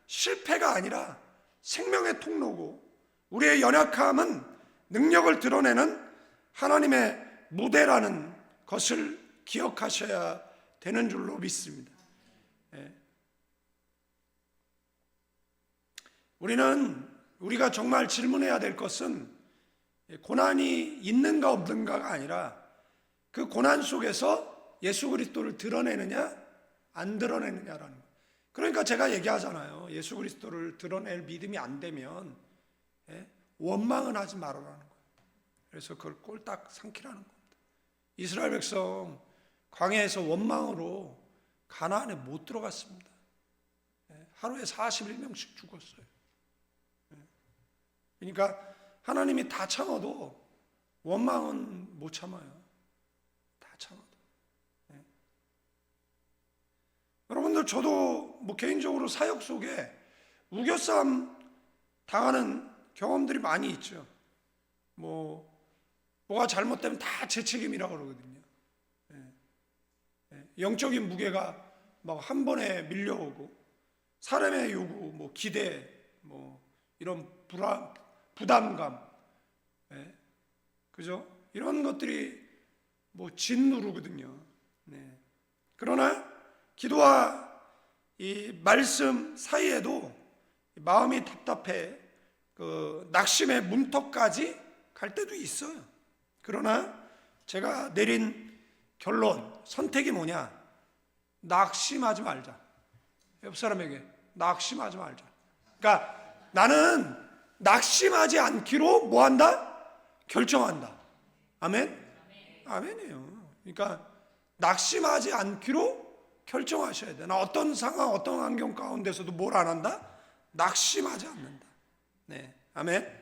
실패가 아니라 생명의 통로고, 우리의 연약함은 능력을 드러내는 하나님의 무대라는 것을 기억하셔야 되는 줄로 믿습니다. 우리가 정말 질문해야 될 것은 고난이 있는가 없는가가 아니라 그 고난 속에서 예수 그리스도를 드러내느냐 안 드러내느냐라는 거예요. 그러니까 제가 얘기하잖아요. 예수 그리스도를 드러낼 믿음이 안 되면 원망은 하지 말아라는 거예요. 그래서 그걸 꼴딱 삼키라는 겁니다. 이스라엘 백성 광야에서 원망으로 가나안에 못 들어갔습니다. 하루에 41명씩 죽었어요. 그러니까 하나님이 다 참아도 원망은 못 참아요. 다 참아도. 여러분들, 저도 뭐 개인적으로 사역 속에 우겨싸움 당하는 경험들이 많이 있죠. 뭐가 잘못되면 다 제 책임이라고 그러거든요. 영적인 무게가 막 한 번에 밀려오고, 사람의 요구, 뭐 기대, 뭐 이런 부담감, 그죠? 이런 것들이 뭐 짓누르거든요. 그러나 기도와 이 말씀 사이에도 마음이 답답해 그 낙심의 문턱까지 갈 때도 있어요. 그러나 제가 내린 결론, 선택이 뭐냐? 낙심하지 말자. 옆 사람에게 낙심하지 말자. 그러니까 나는 낙심하지 않기로 뭐한다? 결정한다. 아멘? 아멘이에요. 그러니까 낙심하지 않기로 결정하셔야 돼. 나 어떤 상황, 어떤 환경 가운데서도 뭘 안 한다? 낙심하지 않는다. 네, 아멘.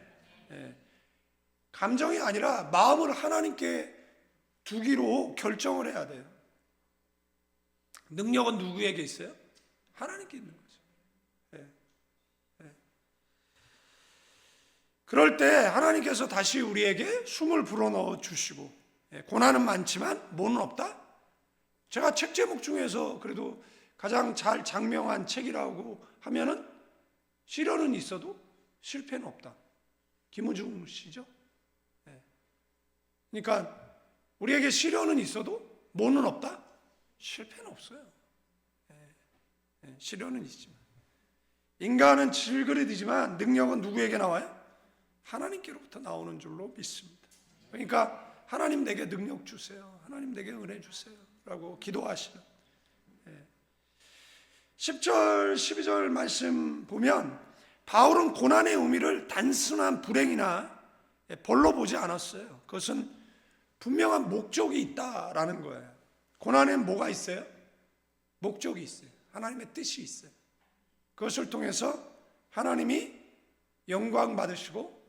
감정이 아니라 마음을 하나님께 두기로 결정을 해야 돼요. 능력은 누구에게 있어요? 하나님께 있는 거죠. 그럴 때 하나님께서 다시 우리에게 숨을 불어넣어 주시고, 고난은 많지만 뭐는 없다? 제가 책 제목 중에서 그래도 가장 잘 장명한 책이라고 하면은 시련은 있어도 실패는 없다. 김우중 씨죠. 그러니까 우리에게 시련은 있어도 뭐는 없다? 실패는 없어요. 시련은 있지만, 인간은 질그릇이지만 능력은 누구에게 나와요? 하나님께로부터 나오는 줄로 믿습니다. 그러니까 하나님 내게 능력 주세요. 하나님 내게 은혜 주세요. 라고 기도하시는 10절, 12절 말씀 보면 바울은 고난의 의미를 단순한 불행이나 벌로 보지 않았어요. 그것은 분명한 목적이 있다라는 거예요. 고난엔 뭐가 있어요? 목적이 있어요. 하나님의 뜻이 있어요. 그것을 통해서 하나님이 영광 받으시고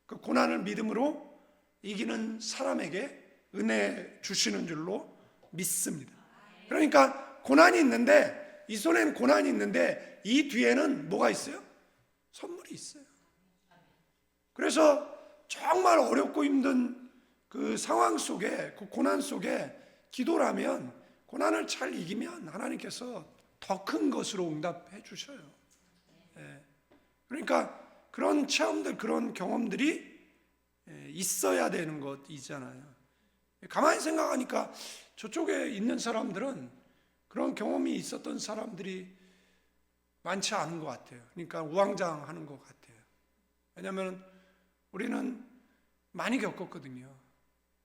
그 고난을 믿음으로 이기는 사람에게 은혜 주시는 줄로 믿습니다. 그러니까 고난이 있는데, 이 손에는 고난이 있는데 이 뒤에는 뭐가 있어요? 선물이 있어요. 그래서 정말 어렵고 힘든 그 상황 속에, 그 고난 속에 기도라면, 고난을 잘 이기면 하나님께서 더 큰 것으로 응답해 주셔요. 그러니까 그런 체험들, 그런 경험들이 있어야 되는 것이잖아요. 가만히 생각하니까 저쪽에 있는 사람들은 그런 경험이 있었던 사람들이 많지 않은 것 같아요. 그러니까 우왕좌왕하는 것 같아요. 왜냐하면 우리는 많이 겪었거든요.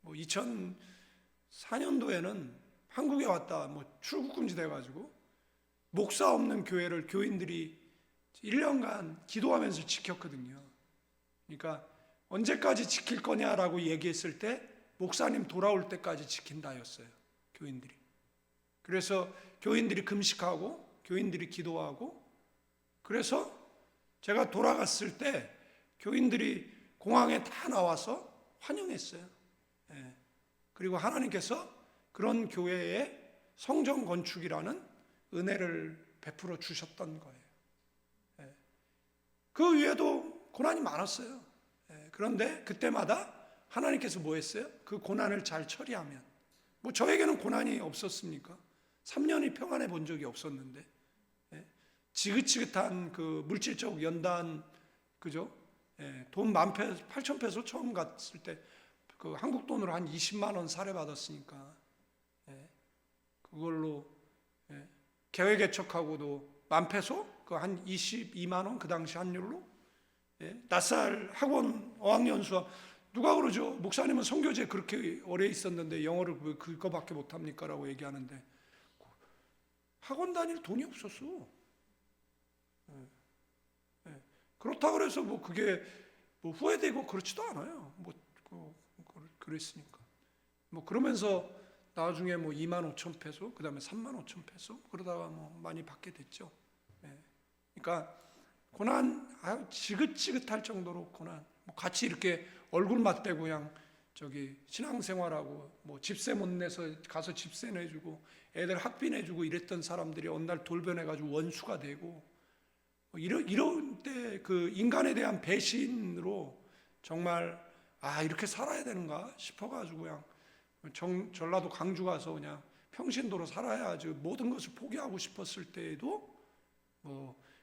뭐 2004년도에는 한국에 왔다 출국 금지돼가지고 목사 없는 교회를 교인들이 1년간 기도하면서 지켰거든요. 그러니까 언제까지 지킬 거냐라고 얘기했을 때 목사님 돌아올 때까지 지킨다였어요. 교인들이. 그래서 교인들이 금식하고 교인들이 기도하고, 그래서 제가 돌아갔을 때 교인들이 공항에 다 나와서 환영했어요. 그리고 하나님께서 그런 교회에 성전 건축이라는 은혜를 베풀어 주셨던 거예요. 그 위에도 고난이 많았어요. 그런데 그때마다 하나님께서 뭐 했어요? 그 고난을 잘 처리하면, 저에게는 고난이 없었습니까? 3년이 평안해 본 적이 없었는데, 지긋지긋한 그 물질적 연단, 그죠? 돈 18,000페소 처음 갔을 때 그 한국 돈으로 한 20만 원 사례 받았으니까, 그걸로 개회개척하고도 10,000페소, 그 한 22만 원, 그 당시 환율로, 낯살 학원 어학연수와, 누가 그러죠? 목사님은 선교제 그렇게 오래 있었는데 영어를 왜 그거밖에 못합니까? 라고 얘기하는데, 학원 다닐 돈이 없었어. 그렇다고 해서 그게 후회되고 그렇지도 않아요. 그랬으니까. 그러면서 나중에 25,000페소, 그 다음에 35,000페소, 그러다가 많이 받게 됐죠. 그러니까 고난, 지긋지긋할 정도로 고난, 같이 이렇게 얼굴 맞대고 그냥 신앙생활하고 집세 못 내서 가서 집세 내주고 애들 학비 내주고 이랬던 사람들이 어느 날 돌변해가지고 원수가 되고, 이런 때 그 인간에 대한 배신으로 정말 이렇게 살아야 되는가 싶어가지고 그냥 전라도 광주 가서 그냥 평신도로 살아야지 모든 것을 포기하고 싶었을 때에도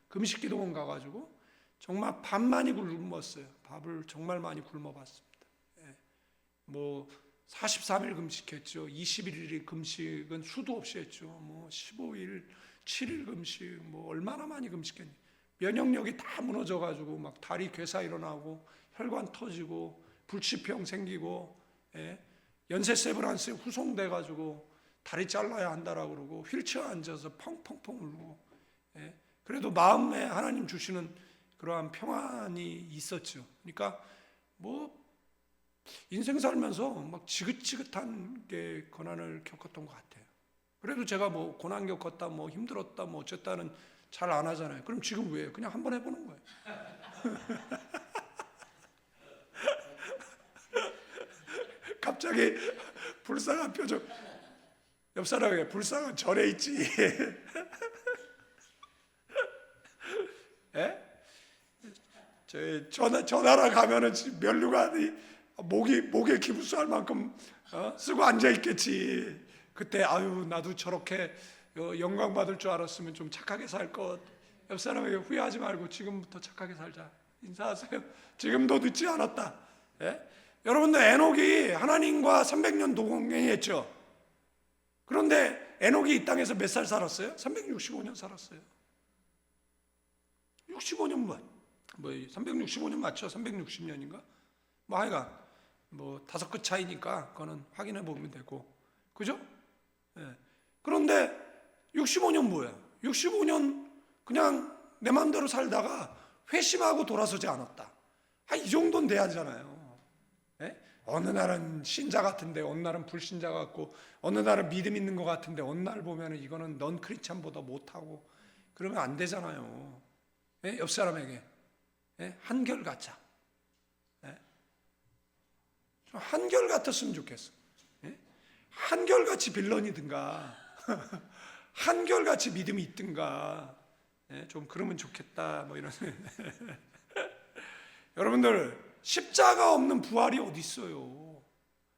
금식기도원 가가지고 정말 밥 많이 굶었어요. 밥을 정말 많이 굶어봤습니다. 43일 금식했죠. 21일 금식은 수도 없이 했죠. 15일, 7일 금식, 얼마나 많이 금식했니. 면역력이 다 무너져가지고 막 다리 괴사 일어나고 혈관 터지고 불치병 생기고, 연쇄세브란스에 후송돼가지고 다리 잘라야 한다라고 그러고 휠체어 앉아서 펑펑펑 울고, 그래도 마음에 하나님 주시는 그러한 평안이 있었죠. 그러니까 인생 살면서 막 지긋지긋한 게 고난을 겪었던 것 같아요. 그래도 제가 고난 겪었다, 힘들었다, 어쨌다는 잘 안 하잖아요. 그럼 지금 왜? 그냥 한번 해보는 거예요. 갑자기 불쌍한 표정. 옆 사람에게 불쌍한 절에 있지. 전화라 가면은 면류가 목에 기부수할 만큼 쓰고 앉아 있겠지. 그때 나도 저렇게 영광 받을 줄 알았으면 좀 착하게 살 것. 옆 사람에게 후회하지 말고 지금부터 착하게 살자. 인사하세요. 지금도 늦지 않았다. 여러분들, 에녹이 하나님과 300년 동행했죠. 그런데 에녹이 이 땅에서 몇 살 살았어요? 365년 살았어요. 65년 365년 맞죠? 360년인가? 하여간 뭐 5끗 차이니까 그거는 확인해 보면 되고, 그죠? 예. 그런데 65년 뭐야? 65년 그냥 내 마음대로 살다가 회심하고 돌아서지 않았다. 이 정도는 돼야 하잖아요. 예? 어느 날은 신자 같은데 어느 날은 불신자 같고, 어느 날은 믿음 있는 것 같은데 어느 날 보면 이거는 넌 크리스찬보다 못하고, 그러면 안 되잖아요. 예? 옆 사람에게 한결 같자. 좀 한결 같았으면 좋겠어. 한결같이 빌런이든가 한결같이 믿음이 있든가, 좀 그러면 좋겠다, 뭐 이런. 여러분들, 십자가 없는 부활이 어디 있어요?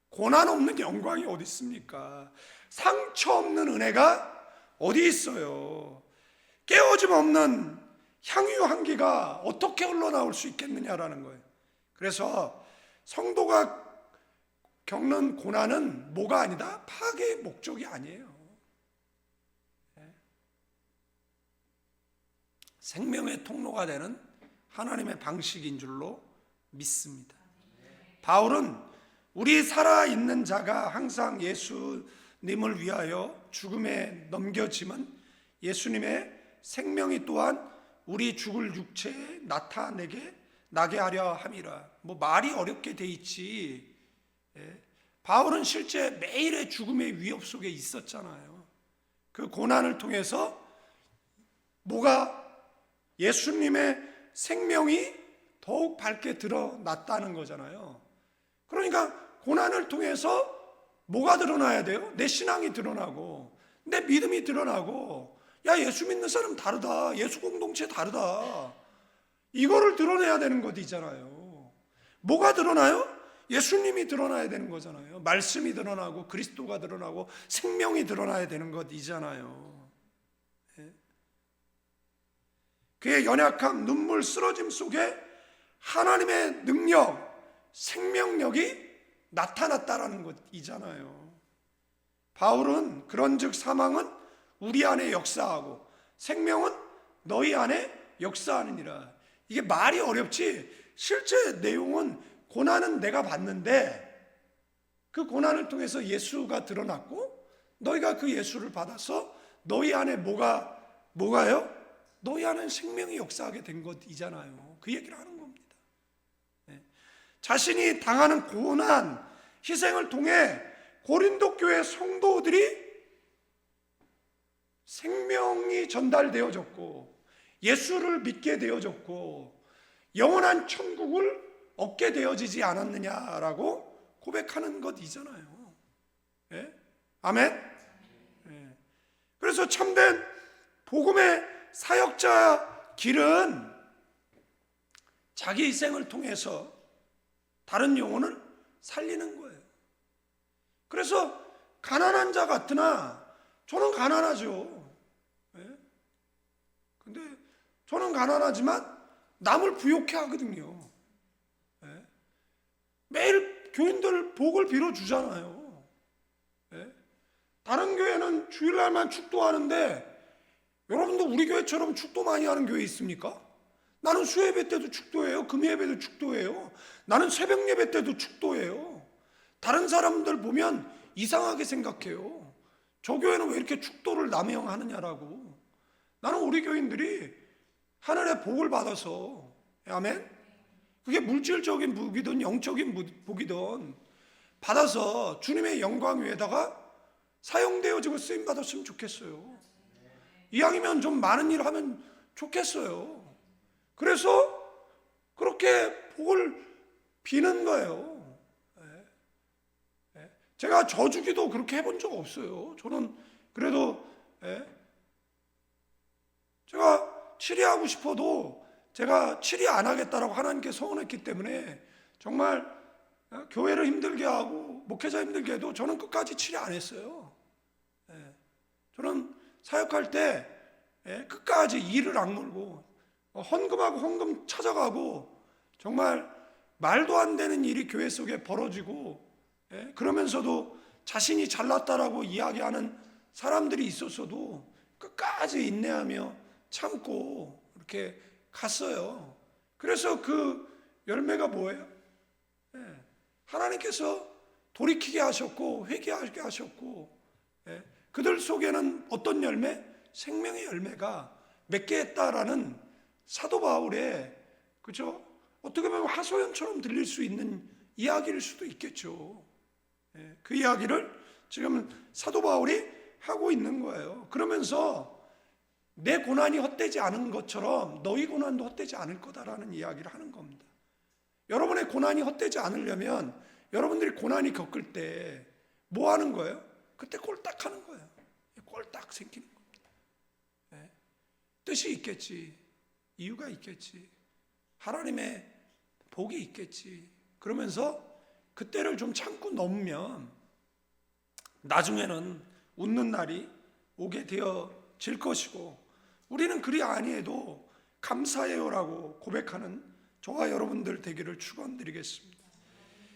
고난 없는 영광이 어디 있습니까? 상처 없는 은혜가 어디 있어요? 깨어짐 없는 향유 향기가 어떻게 흘러나올 수 있겠느냐라는 거예요. 그래서 성도가 겪는 고난은 뭐가 아니다? 파괴의 목적이 아니에요. 생명의 통로가 되는 하나님의 방식인 줄로 믿습니다. 바울은 우리 살아있는 자가 항상 예수님을 위하여 죽음에 넘겨짐은 예수님의 생명이 또한 우리 죽을 육체에 나게 하려 함이라. 뭐 말이 어렵게 돼 있지. 바울은 실제 매일의 죽음의 위협 속에 있었잖아요. 그 고난을 통해서 뭐가, 예수님의 생명이 더욱 밝게 드러났다는 거잖아요. 그러니까 고난을 통해서 뭐가 드러나야 돼요? 내 신앙이 드러나고 내 믿음이 드러나고, 야, 예수 믿는 사람 다르다, 예수 공동체 다르다, 이거를 드러내야 되는 것이잖아요. 뭐가 드러나요? 예수님이 드러나야 되는 거잖아요. 말씀이 드러나고 그리스도가 드러나고 생명이 드러나야 되는 것이잖아요. 그의 연약함, 눈물, 쓰러짐 속에 하나님의 능력, 생명력이 나타났다라는 것이잖아요. 바울은 그런즉 사망은 우리 안에 역사하고 생명은 너희 안에 역사하느니라. 이게 말이 어렵지 실제 내용은, 고난은 내가 받는데 그 고난을 통해서 예수가 드러났고 너희가 그 예수를 받아서 너희 안에 뭐가요? 너희 안에 생명이 역사하게 된 것이잖아요. 그 얘기를 하는 겁니다. 자신이 당하는 고난, 희생을 통해 고린도 교회 성도들이 생명이 전달되어졌고 예수를 믿게 되어졌고 영원한 천국을 얻게 되어지지 않았느냐라고 고백하는 것이잖아요. 아멘? 그래서 참된 복음의 사역자 길은 자기 희생을 통해서 다른 영혼을 살리는 거예요. 그래서 가난한 자 같으나 저는 가난하죠. 근데 저는 가난하지만 남을 부욕해 하거든요. 매일 교인들 복을 빌어주잖아요. 다른 교회는 주일날만 축도하는데 여러분도 우리 교회처럼 축도 많이 하는 교회 있습니까? 나는 수예배 때도 축도해요. 금예배도 축도해요. 나는 새벽 예배 때도 축도해요. 다른 사람들 보면 이상하게 생각해요. 저 교회는 왜 이렇게 축도를 남용하느냐라고. 나는 우리 교인들이 하늘의 복을 받아서, 아멘? 그게 물질적인 복이든 영적인 복이든 받아서 주님의 영광 위에다가 사용되어지고 쓰임 받았으면 좋겠어요. 이왕이면 좀 많은 일을 하면 좋겠어요. 그래서 그렇게 복을 비는 거예요. 제가 저주기도 그렇게 해본 적 없어요. 저는 그래도 제가 치리하고 싶어도 제가 치리 안 하겠다라고 하나님께 서운했기 때문에 정말 교회를 힘들게 하고 목회자 힘들게 해도 저는 끝까지 치리 안 했어요. 저는 사역할 때 끝까지 이를 악물고 헌금하고 헌금 찾아가고 정말 말도 안 되는 일이 교회 속에 벌어지고 그러면서도 자신이 잘났다라고 이야기하는 사람들이 있었어도 끝까지 인내하며 참고 이렇게 갔어요. 그래서 그 열매가 뭐예요? 하나님께서 돌이키게 하셨고 회개하게 하셨고, 그들 속에는 어떤 열매? 생명의 열매가 맺게 했다라는 사도 바울의, 그죠? 어떻게 보면 하소연처럼 들릴 수 있는 이야기일 수도 있겠죠. 그 이야기를 지금 사도 바울이 하고 있는 거예요. 그러면서 내 고난이 헛되지 않은 것처럼 너희 고난도 헛되지 않을 거다라는 이야기를 하는 겁니다. 여러분의 고난이 헛되지 않으려면 여러분들이 고난이 겪을 때 뭐 하는 거예요? 그때 꼴딱 하는 거예요. 꼴딱 생기는 겁니다. 뜻이 있겠지, 이유가 있겠지, 하나님의 복이 있겠지. 그러면서 그때를 좀 참고 넘으면 나중에는 웃는 날이 오게 되어질 것이고, 우리는 그리 아니해도 감사해요라고 고백하는 저와 여러분들 되기를 축원드리겠습니다.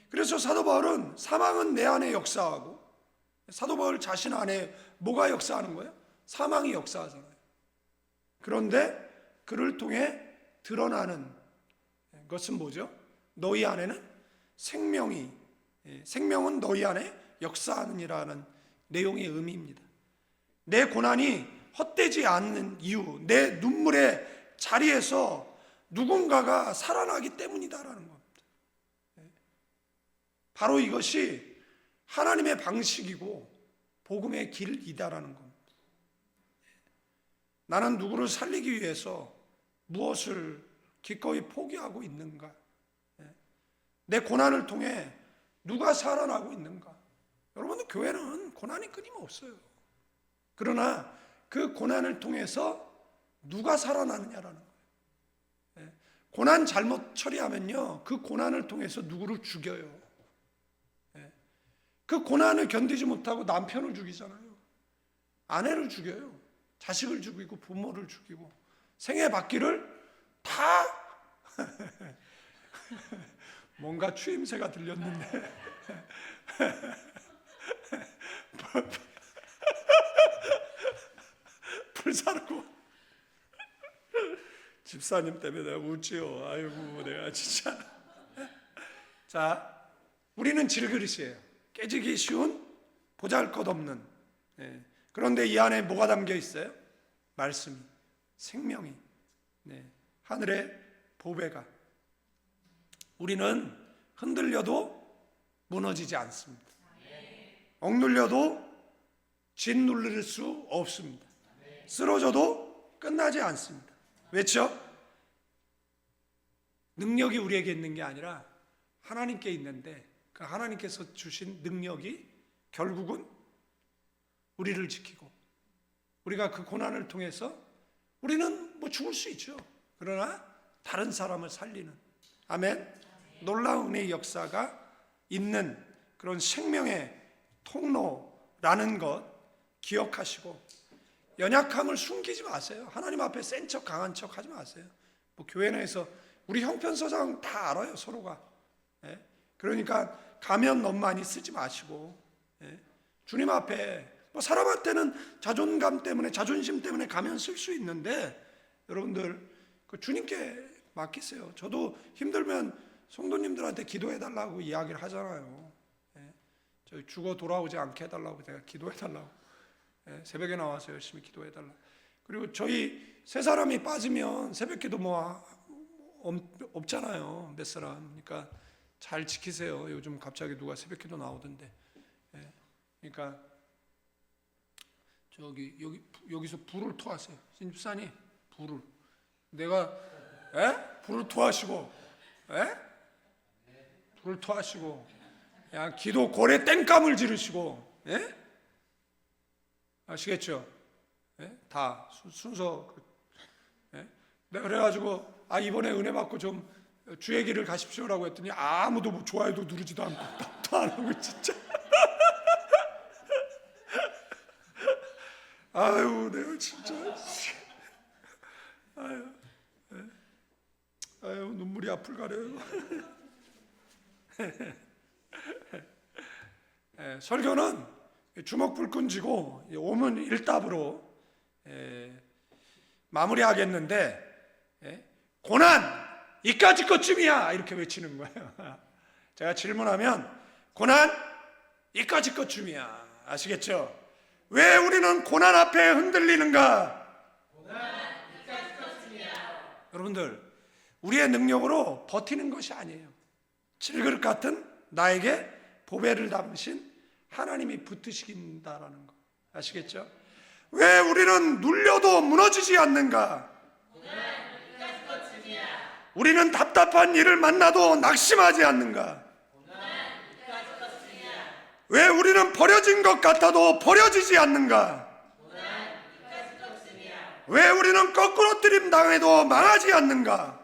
그래서 사도 바울은 사망은 내 안에 역사하고, 사도 바울 자신 안에 뭐가 역사하는 거예요? 사망이 역사하잖아요. 그런데 그를 통해 드러나는 것은 뭐죠? 너희 안에는 생명은 너희 안에 역사하느니라는 내용의 의미입니다. 내 고난이 헛되지 않는 이유, 내 눈물의 자리에서 누군가가 살아나기 때문이다라는 겁니다. 바로 이것이 하나님의 방식이고 복음의 길이다라는 겁니다. 나는 누구를 살리기 위해서 무엇을 기꺼이 포기하고 있는가? 내 고난을 통해 누가 살아나고 있는가? 여러분들, 교회는 고난이 끊임없어요. 그러나 그 고난을 통해서 누가 살아나느냐라는 거예요. 고난 잘못 처리하면요, 그 고난을 통해서 누구를 죽여요. 그 고난을 견디지 못하고 남편을 죽이잖아요. 아내를 죽여요. 자식을 죽이고 부모를 죽이고 생애 받기를 다 뭔가 추임새가 들렸는데 불사르고 집사님 때문에 내가 웃지요. 아이고 내가 진짜. 자, 우리는 질그릇이에요. 깨지기 쉬운 보잘것없는. 그런데 이 안에 뭐가 담겨 있어요? 말씀이, 생명이, 하늘의 보배가. 우리는 흔들려도 무너지지 않습니다. 억눌려도 짓눌릴 수 없습니다. 쓰러져도 끝나지 않습니다. 왜죠? 능력이 우리에게 있는 게 아니라 하나님께 있는데, 그 하나님께서 주신 능력이 결국은 우리를 지키고, 우리가 그 고난을 통해서 우리는 뭐 죽을 수 있죠. 그러나 다른 사람을 살리는, 아멘, 놀라운 은혜의 역사가 있는 그런 생명의 통로라는 것 기억하시고, 연약함을 숨기지 마세요. 하나님 앞에 센 척 강한 척 하지 마세요. 뭐 교회 내에서 우리 형편서장 다 알아요, 서로가. 그러니까 가면 너무 많이 쓰지 마시고, 주님 앞에, 뭐 사람한테는 자존감 때문에, 자존심 때문에 가면 쓸 수 있는데, 여러분들 그 주님께 맡기세요. 저도 힘들면 성도님들한테 기도해달라고 이야기를 하잖아요. 저희 죽어 돌아오지 않게 해달라고 제가 기도해달라고, 새벽에 나와서 열심히 기도해달라고. 그리고 저희 세 사람이 빠지면 새벽기도 뭐 없잖아요, 몇 사람. 그러니까 잘 지키세요. 요즘 갑자기 누가 새벽기도 나오던데. 그러니까 여기서 불을 토하세요. 신집사님, 불을. 내가 불을 토하시고, 불을 토하시고, 그냥 기도 고래 땡감을 지르시고, 아시겠죠? 다 순서. 내가 그래가지고 이번에 은혜 받고 좀 주의 길을 가십시오라고 했더니 아무도 뭐 좋아요도 누르지도 않고 답도 안 하고 진짜. 아유, 내가 진짜. 아유, 눈물이 앞을 가려요. 설교는 주먹불 끈지고 오문 일답으로 마무리하겠는데, 고난 이까짓 것쯤이야 이렇게 외치는 거예요. 제가 질문하면 고난 이까짓 것 춤이야. 아시겠죠? 왜 우리는 고난 앞에 흔들리는가? 여러분들, 우리의 능력으로 버티는 것이 아니에요. 질그릇 같은 나에게 보배를 담으신 하나님이 붙드신다라는 거. 아시겠죠? 왜 우리는 눌려도 무너지지 않는가? 우리는 답답한 일을 만나도 낙심하지 않는가? 왜 우리는 버려진 것 같아도 버려지지 않는가? 왜 우리는 거꾸로 뜨림 당해도 망하지 않는가?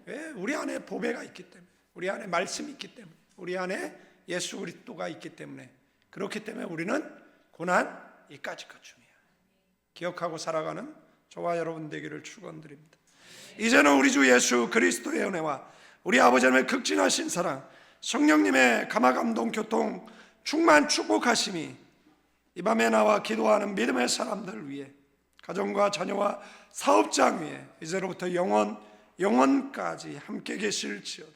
왜? 우리 안에 보배가 있기 때문에, 우리 안에 말씀이 있기 때문에, 우리 안에 예수 그리스도가 있기 때문에, 그렇기 때문에 우리는 고난 이까짓 것 춤이야. 기억하고 살아가는 저와 여러분 되기를 축원드립니다. 이제는 우리 주 예수 그리스도의 은혜와 우리 아버지 하나님의 극진하신 사랑, 성령님의 감화감동 교통 충만 축복하심이 이 밤에 나와 기도하는 믿음의 사람들 위해, 가정과 자녀와 사업장 위에 이제로부터 영원까지 함께 계실지어다.